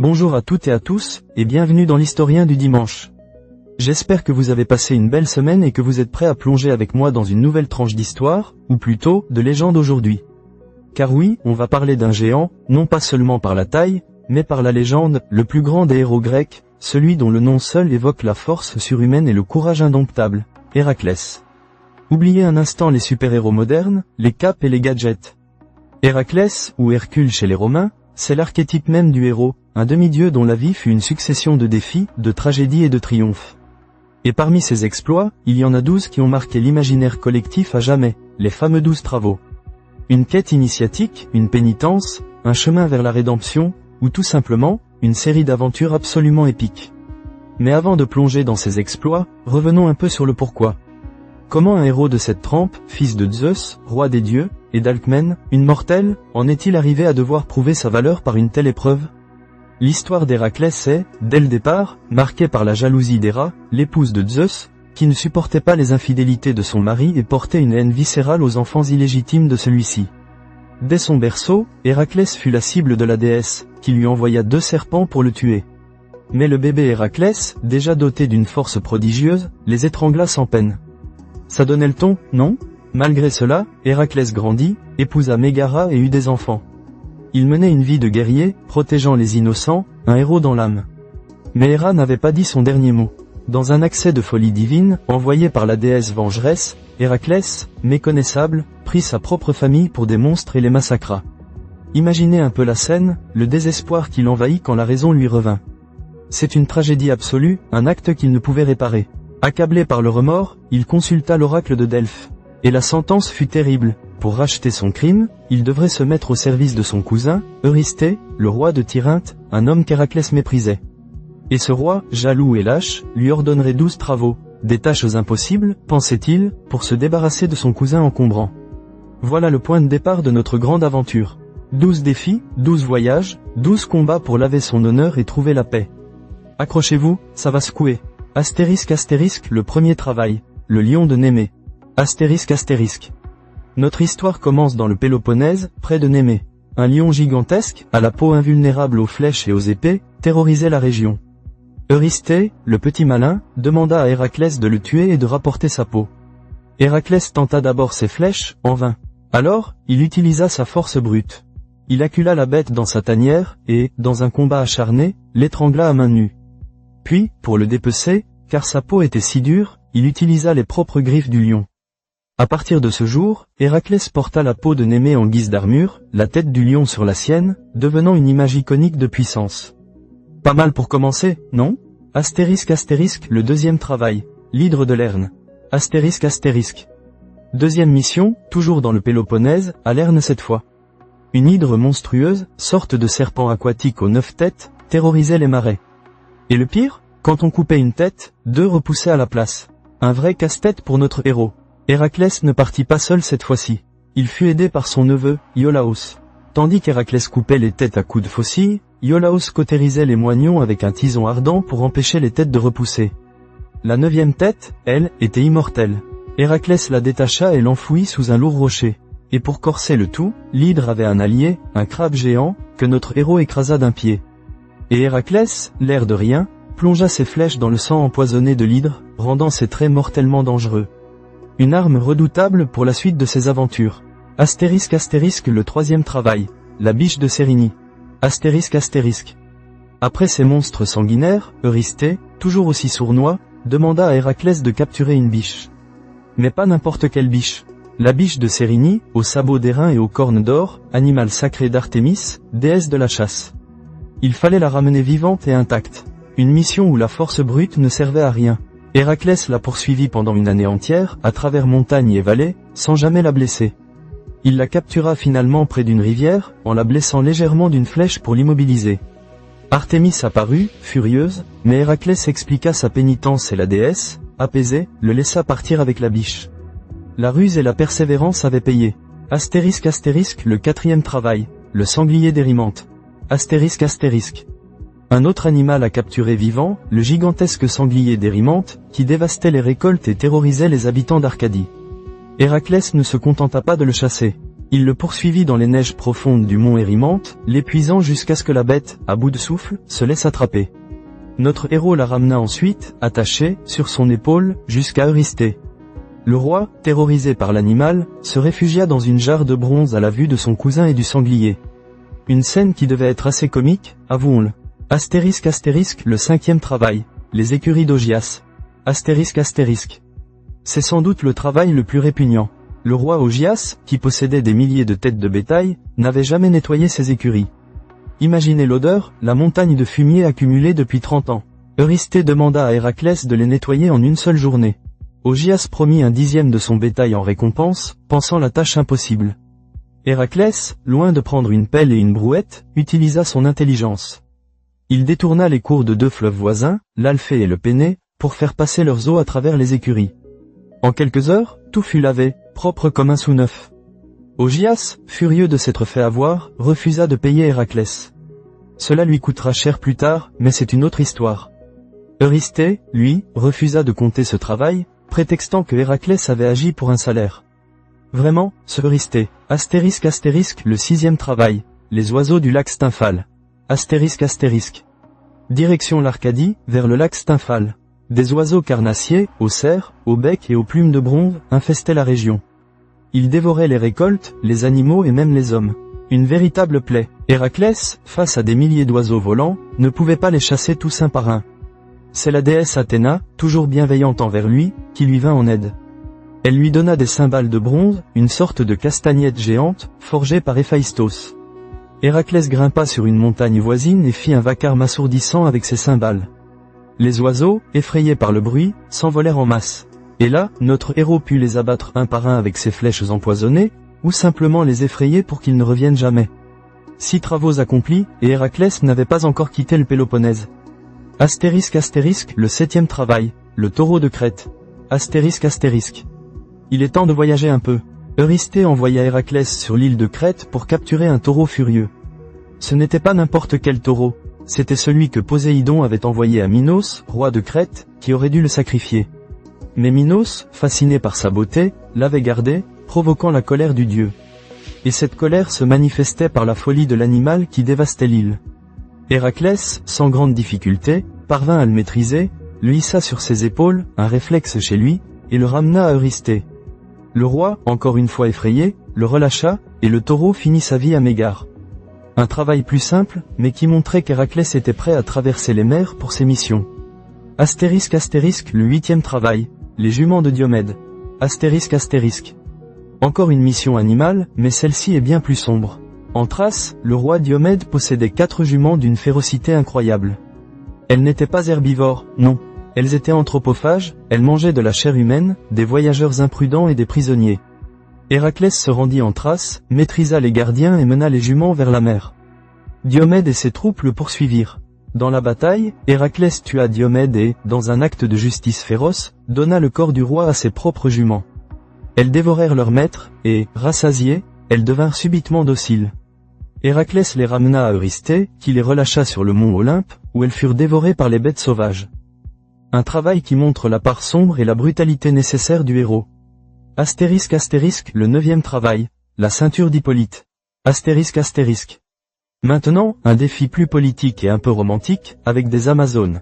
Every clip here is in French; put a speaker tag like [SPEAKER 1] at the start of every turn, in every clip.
[SPEAKER 1] Bonjour à toutes et à tous, et bienvenue dans l'Historien du dimanche. J'espère que vous avez passé une belle semaine et que vous êtes prêts à plonger avec moi dans une nouvelle tranche d'histoire, ou plutôt, de légende aujourd'hui. Car oui, on va parler d'un géant, non pas seulement par la taille, mais par la légende, le plus grand des héros grecs, celui dont le nom seul évoque la force surhumaine et le courage indomptable, Héraclès. Oubliez un instant les super-héros modernes, les capes et les gadgets. Héraclès, ou Hercule chez les Romains, c'est l'archétype même du héros, un demi-dieu dont la vie fut une succession de défis, de tragédies et de triomphes. Et parmi ces exploits, il y en a 12 qui ont marqué l'imaginaire collectif à jamais, les fameux 12 travaux. Une quête initiatique, une pénitence, un chemin vers la rédemption, ou tout simplement, une série d'aventures absolument épiques. Mais avant de plonger dans ces exploits, revenons un peu sur le pourquoi. Comment un héros de cette trempe, fils de Zeus, roi des dieux, et d'Alcmène, une mortelle, en est-il arrivé à devoir prouver sa valeur par une telle épreuve? L'histoire d'Héraclès est, dès le départ, marquée par la jalousie d'Héra, l'épouse de Zeus, qui ne supportait pas les infidélités de son mari et portait une haine viscérale aux enfants illégitimes de celui-ci. Dès son berceau, Héraclès fut la cible de la déesse, qui lui envoya 2 serpents pour le tuer. Mais le bébé Héraclès, déjà doté d'une force prodigieuse, les étrangla sans peine. Ça donnait le ton, non? Malgré cela, Héraclès grandit, épousa Mégara et eut des enfants. Il menait une vie de guerrier, protégeant les innocents, un héros dans l'âme. Mais Héra n'avait pas dit son dernier mot. Dans un accès de folie divine, envoyé par la déesse vengeresse, Héraclès, méconnaissable, prit sa propre famille pour des monstres et les massacra. Imaginez un peu la scène, le désespoir qui l'envahit quand la raison lui revint. C'est une tragédie absolue, un acte qu'il ne pouvait réparer. Accablé par le remords, il consulta l'oracle de Delphes. Et la sentence fut terrible. Pour racheter son crime, il devrait se mettre au service de son cousin, Eurysthée, le roi de Tyrinthe, un homme qu'Héraclès méprisait. Et ce roi, jaloux et lâche, lui ordonnerait 12 travaux, des tâches impossibles, pensait-il, pour se débarrasser de son cousin encombrant. Voilà le point de départ de notre grande aventure. 12 défis, 12 voyages, 12 combats pour laver son honneur et trouver la paix. Accrochez-vous, ça va secouer. Astérisque astérisque, le premier travail, le lion de Némée. Astérisque astérisque. Notre histoire commence dans le Péloponnèse, près de Némée. Un lion gigantesque, à la peau invulnérable aux flèches et aux épées, terrorisait la région. Eurysthée, le petit malin, demanda à Héraclès de le tuer et de rapporter sa peau. Héraclès tenta d'abord ses flèches, en vain. Alors, il utilisa sa force brute. Il accula la bête dans sa tanière, et, dans un combat acharné, l'étrangla à main nue. Puis, pour le dépecer, car sa peau était si dure, il utilisa les propres griffes du lion. À partir de ce jour, Héraclès porta la peau de Némée en guise d'armure, la tête du lion sur la sienne, devenant une image iconique de puissance. Pas mal pour commencer, non? Astérisque astérisque, le deuxième travail, l'hydre de Lerne. Astérisque astérisque. Deuxième mission, toujours dans le Péloponnèse, à Lerne cette fois. Une hydre monstrueuse, sorte de serpent aquatique aux 9 têtes, terrorisait les marais. Et le pire? Quand on coupait une tête, 2 repoussaient à la place. Un vrai casse-tête pour notre héros. Héraclès ne partit pas seul cette fois-ci. Il fut aidé par son neveu, Iolaos. Tandis qu'Héraclès coupait les têtes à coups de faucille, Iolaos cautérisait les moignons avec un tison ardent pour empêcher les têtes de repousser. La 9e tête, elle, était immortelle. Héraclès la détacha et l'enfouit sous un lourd rocher. Et pour corser le tout, l'hydre avait un allié, un crabe géant, que notre héros écrasa d'un pied. Et Héraclès, l'air de rien, plongea ses flèches dans le sang empoisonné de l'hydre, rendant ses traits mortellement dangereux. Une arme redoutable pour la suite de ses aventures. Astérisque astérisque, le troisième travail, la biche de Cérynie. Astérisque astérisque. Après ces monstres sanguinaires, Eurysthée, toujours aussi sournois, demanda à Héraclès de capturer une biche. Mais pas n'importe quelle biche. La biche de Cérynie, aux sabots d'airain et aux cornes d'or, animal sacré d'Artémis, déesse de la chasse. Il fallait la ramener vivante et intacte. Une mission où la force brute ne servait à rien. Héraclès la poursuivit pendant une année entière, à travers montagnes et vallées, sans jamais la blesser. Il la captura finalement près d'une rivière, en la blessant légèrement d'une flèche pour l'immobiliser. Artémis apparut, furieuse, mais Héraclès expliqua sa pénitence et la déesse, apaisée, le laissa partir avec la biche. La ruse et la persévérance avaient payé. Astérisque astérisque, le quatrième travail, le sanglier d'Érimante. Astérisque astérisque. Un autre animal à capturer vivant, le gigantesque sanglier d'Érimante, qui dévastait les récoltes et terrorisait les habitants d'Arcadie. Héraclès ne se contenta pas de le chasser. Il le poursuivit dans les neiges profondes du mont Érymanthe, l'épuisant jusqu'à ce que la bête, à bout de souffle, se laisse attraper. Notre héros la ramena ensuite, attachée, sur son épaule, jusqu'à Eurysthée. Le roi, terrorisé par l'animal, se réfugia dans une jarre de bronze à la vue de son cousin et du sanglier. Une scène qui devait être assez comique, avouons-le. Astérisque astérisque, le 5e travail, les écuries d'Augias. Astérisque astérisque. C'est sans doute le travail le plus répugnant. Le roi Augias, qui possédait des milliers de têtes de bétail, n'avait jamais nettoyé ses écuries. Imaginez l'odeur, la montagne de fumier accumulée depuis 30 ans. Eurysthée demanda à Héraclès de les nettoyer en une seule journée. Augias promit un 10e de son bétail en récompense, pensant la tâche impossible. Héraclès, loin de prendre une pelle et une brouette, utilisa son intelligence. Il détourna les cours de 2 fleuves voisins, l'Alphée et le Péné, pour faire passer leurs eaux à travers les écuries. En quelques heures, tout fut lavé, propre comme un sou neuf. Augias, furieux de s'être fait avoir, refusa de payer Héraclès. Cela lui coûtera cher plus tard, mais c'est une autre histoire. Eurysthée, lui, refusa de compter ce travail, prétextant que Héraclès avait agi pour un salaire. Vraiment, ce Eurysthée, astérisque astérisque, le 6e travail, les oiseaux du lac Stymphale. Astérisque astérisque. Direction l'Arcadie, vers le lac Stymphale. Des oiseaux carnassiers, aux cerfs, aux becs et aux plumes de bronze, infestaient la région. Ils dévoraient les récoltes, les animaux et même les hommes. Une véritable plaie. Héraclès, face à des milliers d'oiseaux volants, ne pouvait pas les chasser tous un par un. C'est la déesse Athéna, toujours bienveillante envers lui, qui lui vint en aide. Elle lui donna des cymbales de bronze, une sorte de castagnette géante, forgée par Héphaïstos. Héraclès grimpa sur une montagne voisine et fit un vacarme assourdissant avec ses cymbales. Les oiseaux, effrayés par le bruit, s'envolèrent en masse. Et là, notre héros put les abattre un par un avec ses flèches empoisonnées, ou simplement les effrayer pour qu'ils ne reviennent jamais. 6 travaux accomplis, et Héraclès n'avait pas encore quitté le Péloponnèse. Astérisque astérisque, le 7e travail, le taureau de Crète. Astérisque astérisque. Il est temps de voyager un peu. Eurysthée envoya Héraclès sur l'île de Crète pour capturer un taureau furieux. Ce n'était pas n'importe quel taureau, c'était celui que Poséidon avait envoyé à Minos, roi de Crète, qui aurait dû le sacrifier. Mais Minos, fasciné par sa beauté, l'avait gardé, provoquant la colère du dieu. Et cette colère se manifestait par la folie de l'animal qui dévastait l'île. Héraclès, sans grande difficulté, parvint à le maîtriser, le hissa sur ses épaules, un réflexe chez lui, et le ramena à Eurysthée. Le roi, encore une fois effrayé, le relâcha, et le taureau finit sa vie à Mégare. Un travail plus simple, mais qui montrait qu'Héraclès était prêt à traverser les mers pour ses missions. Astérisque astérisque, le 8e travail, les juments de Diomède. Astérisque astérisque. Encore une mission animale, mais celle-ci est bien plus sombre. En Thrace, le roi Diomède possédait 4 juments d'une férocité incroyable. Elles n'étaient pas herbivores, non. Elles étaient anthropophages, elles mangeaient de la chair humaine, des voyageurs imprudents et des prisonniers. Héraclès se rendit en Thrace, maîtrisa les gardiens et mena les juments vers la mer. Diomède et ses troupes le poursuivirent. Dans la bataille, Héraclès tua Diomède et, dans un acte de justice féroce, donna le corps du roi à ses propres juments. Elles dévorèrent leur maître, et, rassasiées, elles devinrent subitement dociles. Héraclès les ramena à Eurysthée, qui les relâcha sur le mont Olympe, où elles furent dévorées par les bêtes sauvages. Un travail qui montre la part sombre et la brutalité nécessaire du héros. Astérisque astérisque, le 9e travail, la ceinture d'Hippolyte. Astérisque astérisque. Maintenant, un défi plus politique et un peu romantique, avec des Amazones.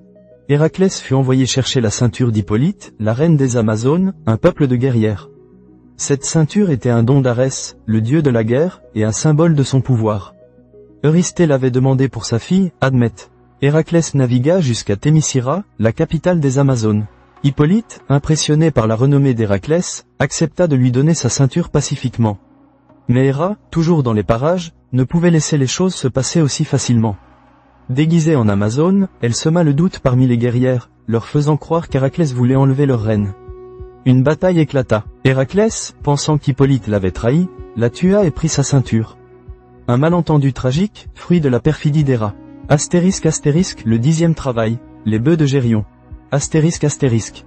[SPEAKER 1] Héraclès fut envoyé chercher la ceinture d'Hippolyte, la reine des Amazones, un peuple de guerrières. Cette ceinture était un don d'Arès, le dieu de la guerre, et un symbole de son pouvoir. Eurysthée l'avait demandé pour sa fille, Admète. Héraclès navigua jusqu'à Thémicyra, la capitale des Amazones. Hippolyte, impressionné par la renommée d'Héraclès, accepta de lui donner sa ceinture pacifiquement. Mais Héra, toujours dans les parages, ne pouvait laisser les choses se passer aussi facilement. Déguisée en Amazone, elle sema le doute parmi les guerrières, leur faisant croire qu'Héraclès voulait enlever leur reine. Une bataille éclata. Héraclès, pensant qu'Hippolyte l'avait trahi, la tua et prit sa ceinture. Un malentendu tragique, fruit de la perfidie d'Héra. Astérisque astérisque, le 10e travail, les bœufs de Gérion. Astérisque astérisque.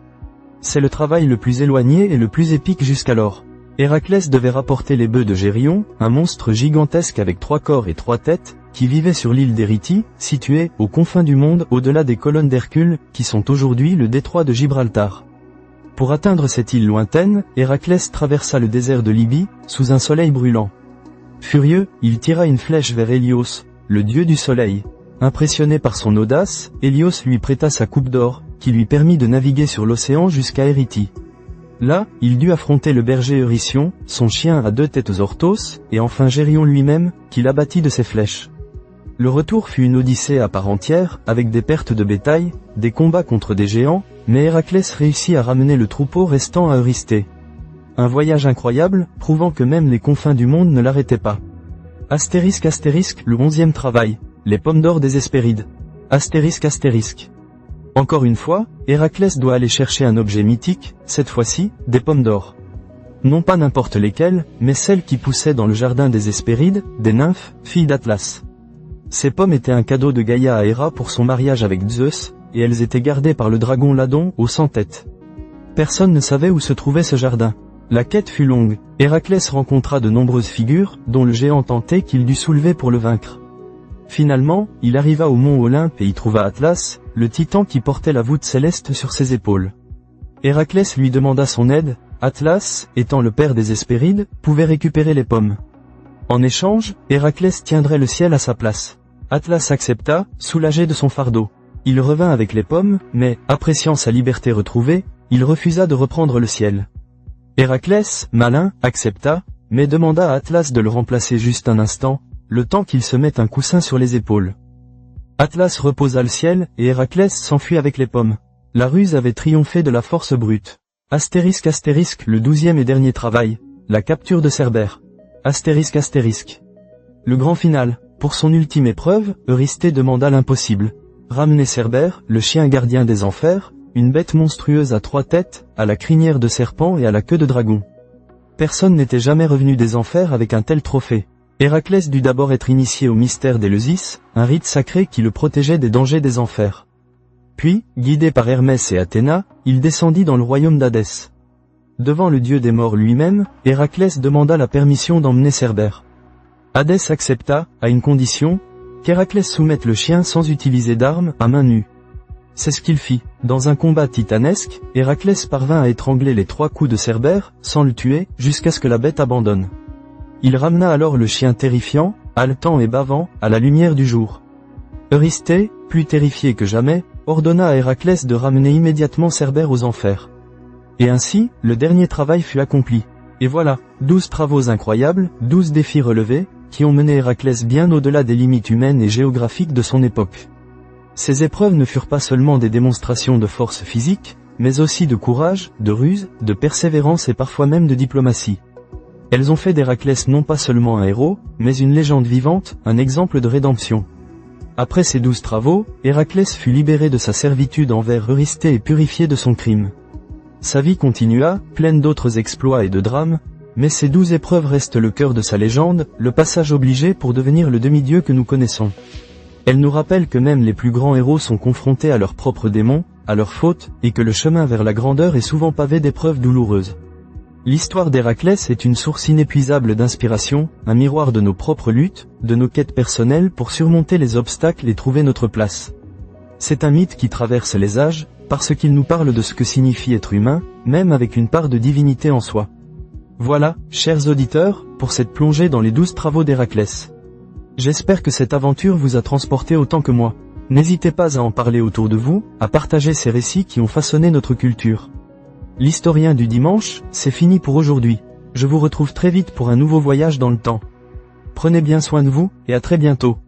[SPEAKER 1] C'est le travail le plus éloigné et le plus épique jusqu'alors. Héraclès devait rapporter les bœufs de Gérion, un monstre gigantesque avec 3 corps et 3 têtes, qui vivait sur l'île d'Éritie, située, aux confins du monde, au-delà des colonnes d'Hercule, qui sont aujourd'hui le détroit de Gibraltar. Pour atteindre cette île lointaine, Héraclès traversa le désert de Libye, sous un soleil brûlant. Furieux, il tira une flèche vers Hélios, le dieu du soleil. Impressionné par son audace, Hélios lui prêta sa coupe d'or, qui lui permit de naviguer sur l'océan jusqu'à Érythie. Là, il dut affronter le berger Eurytion, son chien à 2 têtes Orthos, et enfin Gérion lui-même, qui l'abattit de ses flèches. Le retour fut une odyssée à part entière, avec des pertes de bétail, des combats contre des géants, mais Héraclès réussit à ramener le troupeau restant à Eurysthée. Un voyage incroyable, prouvant que même les confins du monde ne l'arrêtaient pas. Astérisque astérisque, le 11e travail, les pommes d'or des Hespérides. Astérisque astérisque. Encore une fois, Héraclès doit aller chercher un objet mythique, cette fois-ci, des pommes d'or. Non pas n'importe lesquelles, mais celles qui poussaient dans le jardin des Hespérides, des nymphes, filles d'Atlas. Ces pommes étaient un cadeau de Gaïa à Héra pour son mariage avec Zeus, et elles étaient gardées par le dragon Ladon aux 100 têtes. Personne ne savait où se trouvait ce jardin. La quête fut longue, Héraclès rencontra de nombreuses figures, dont le géant tenté qu'il dut soulever pour le vaincre. Finalement, il arriva au mont Olympe et y trouva Atlas, le titan qui portait la voûte céleste sur ses épaules. Héraclès lui demanda son aide, Atlas, étant le père des Hespérides, pouvait récupérer les pommes. En échange, Héraclès tiendrait le ciel à sa place. Atlas accepta, soulagé de son fardeau. Il revint avec les pommes, mais, appréciant sa liberté retrouvée, il refusa de reprendre le ciel. Héraclès, malin, accepta, mais demanda à Atlas de le remplacer juste un instant, le temps qu'il se mette un coussin sur les épaules. Atlas reposa le ciel, et Héraclès s'enfuit avec les pommes. La ruse avait triomphé de la force brute. Astérisque astérisque, le 12e et dernier travail, la capture de Cerbère. Astérisque astérisque. Le grand final. Pour son ultime épreuve, Eurysthée demanda l'impossible. Ramener Cerbère, le chien gardien des enfers, une bête monstrueuse à 3 têtes, à la crinière de serpent et à la queue de dragon. Personne n'était jamais revenu des enfers avec un tel trophée. Héraclès dut d'abord être initié au mystère d'Éleusis, un rite sacré qui le protégeait des dangers des enfers. Puis, guidé par Hermès et Athéna, il descendit dans le royaume d'Hadès. Devant le dieu des morts lui-même, Héraclès demanda la permission d'emmener Cerbère. Hadès accepta, à une condition, qu'Héraclès soumette le chien sans utiliser d'armes, à main nue. C'est ce qu'il fit. Dans un combat titanesque, Héraclès parvint à étrangler les 3 coups de Cerbère, sans le tuer, jusqu'à ce que la bête abandonne. Il ramena alors le chien terrifiant, haletant et bavant, à la lumière du jour. Eurysthée, plus terrifié que jamais, ordonna à Héraclès de ramener immédiatement Cerbère aux enfers. Et ainsi, le dernier travail fut accompli. Et voilà, 12 travaux incroyables, 12 défis relevés, qui ont mené Héraclès bien au-delà des limites humaines et géographiques de son époque. Ces épreuves ne furent pas seulement des démonstrations de force physique, mais aussi de courage, de ruse, de persévérance et parfois même de diplomatie. Elles ont fait d'Héraclès non pas seulement un héros, mais une légende vivante, un exemple de rédemption. Après ces 12 travaux, Héraclès fut libéré de sa servitude envers Eurysthée et purifié de son crime. Sa vie continua, pleine d'autres exploits et de drames, mais ces 12 épreuves restent le cœur de sa légende, le passage obligé pour devenir le demi-dieu que nous connaissons. Elles nous rappellent que même les plus grands héros sont confrontés à leurs propres démons, à leurs fautes, et que le chemin vers la grandeur est souvent pavé d'épreuves douloureuses. L'histoire d'Héraclès est une source inépuisable d'inspiration, un miroir de nos propres luttes, de nos quêtes personnelles pour surmonter les obstacles et trouver notre place. C'est un mythe qui traverse les âges, parce qu'il nous parle de ce que signifie être humain, même avec une part de divinité en soi. Voilà, chers auditeurs, pour cette plongée dans les 12 travaux d'Héraclès. J'espère que cette aventure vous a transporté autant que moi. N'hésitez pas à en parler autour de vous, à partager ces récits qui ont façonné notre culture. L'historien du dimanche, c'est fini pour aujourd'hui. Je vous retrouve très vite pour un nouveau voyage dans le temps. Prenez bien soin de vous, et à très bientôt.